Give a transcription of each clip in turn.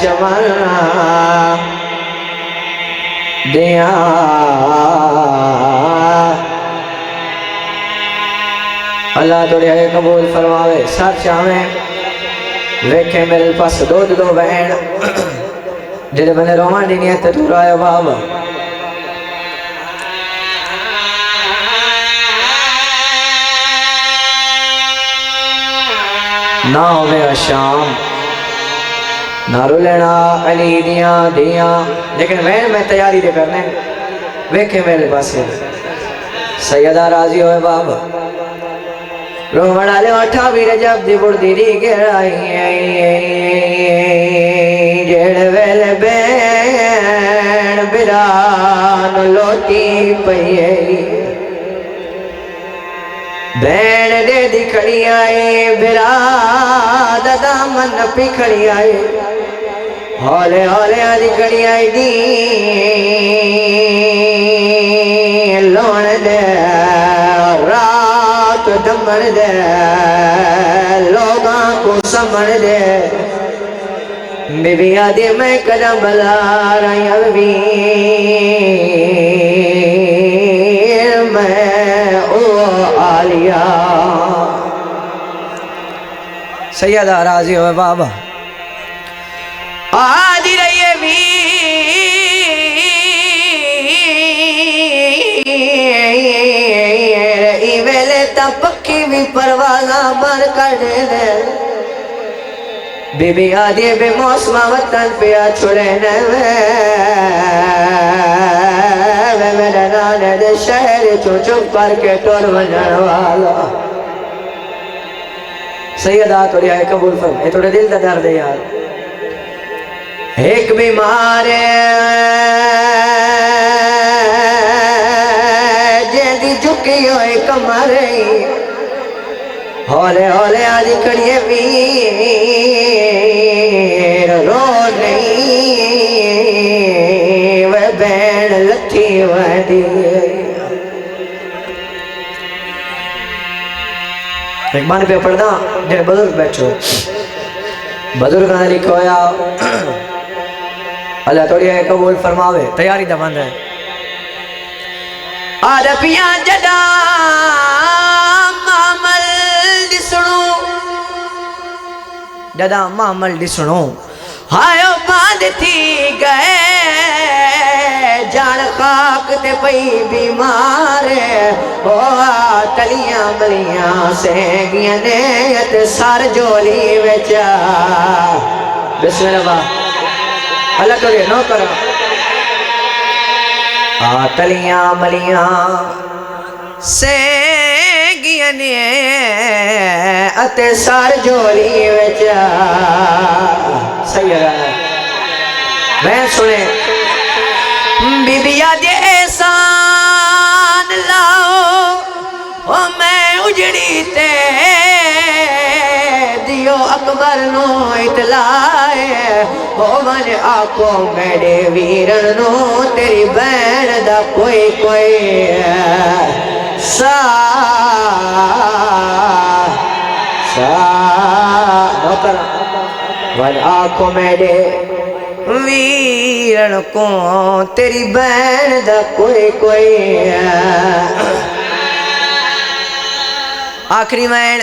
चमन दिया अल्लाह तोड़े कबूल फरमावे। सच चावे वेखे मेरे पास दो बहन जेदे बंदे रोवां दी नियत तू राया बाबा ना होवे शाम ना रुलना अली दिया दिया लेकिन मैं तैयारी दे करने वेखे मेरे पास सैयदा राजी होए बाबा रोवण आले अठा भी रजब दी बुढ़दी दी गहराई जेड़ वेल बैन बिरान लोटी पई बैन दे दी खड़ी आए बिरा दादा मन पिखड़ी आए हौले हौले आदि खड़ी आई दी लोण दे रात दमन दे लोगां को समझ दे बीबी आदि मैं कदम बला रही अभी मैं ओ आलिया सैयदा राजी हो बाबा आदि रहिए भी पक्की भी परवाना बर कर दे बीबी आदि बे मौसम वतन पे छोड़े न मेरा नाने दे शहर चो चुप करके टोर वजन वाला सैयदा तोड़ी आए कबूल फरमाए। ये थोड़े दिल का दर्द है यार एक बीमार जेदी झुकी होए कमर हौले हौले आज कड़िए वीर रो नहीं वह बैन लथी वदी एक बार पे पढ़ना जेड़े बुजुर्ग बैठो बुजुर्ग ने लिखोया अल्लाह थोड़ी कबूल फरमावे। तैयारी दा बंद है आरबिया जदा मामल दिसणो जदा मामल दिसणो हायो बांध थी गए जान खाक ते पई बीमार हो तलियां बलियां सेगियां ने ते सर जोली विच बिस्मिल्लाह अल्लाह करे नो करा तलियां मलियां सेगियां ने अते सर जोली विच सही है मैं सुने बीबिया दे एहसान लाओ ओ मैं उजड़ी ते दियो अकबर नो इतलाए ओ मन आको मेरे वीरन नो तेरी बहन दा कोई कोई सा नौकर वन आको मेरे वीरन को तेरी बहन दा कोई कोई आखिरी वैन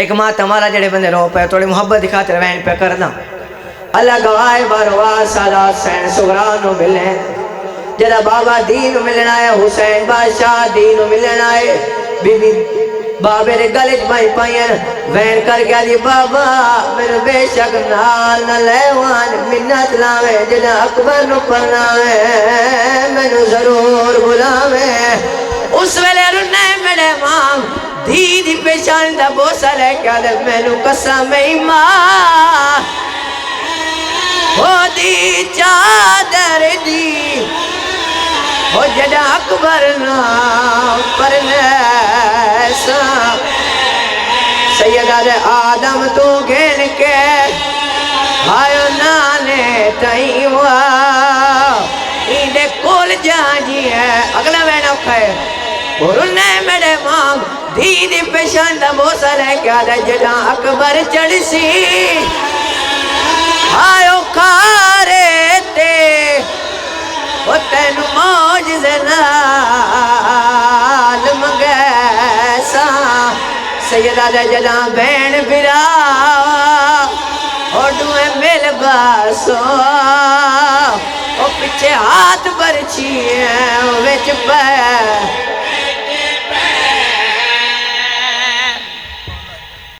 एक माँ तुम्हारा जड़े बंदे रो पे थोड़ी मोहब्बत दिखाते वैन पे करना अल्लाह गवाए बरवा सादा सैन सुगरा नु मिले जरा बाबा दीन मिलना है हुसैन बादशाह दीन मिलना है बीबी बाबे रे गले पाई पाइन वैन कर गया जी बाबा मेरे बेशक नाल न लेवान मिन्नत लावे जदा अकबर नु पनावे मैनू जरूर बुलावे उस वेले रुने मेरे मां दीदी पेशान दा बोसा लेके दे मैनू कसम मां ओ दी चादर दी ओ जदा अकबर ना परने सैयदा दे आदम तू घेन के आयो नाने तई वाह इदे कोल जाजी है अगला वैन औखा है اور انہیں میرے ماں دین پیشان دا بوسا لے کیا دے جدا اکبر چڑھ سی آئیو کارے تے وہ تین موجزے نال منگیسا سیدہ دے جدا بین برا اور دوئے مل باسو اور پیچھے ہاتھ برچی ہیں ویچ پہ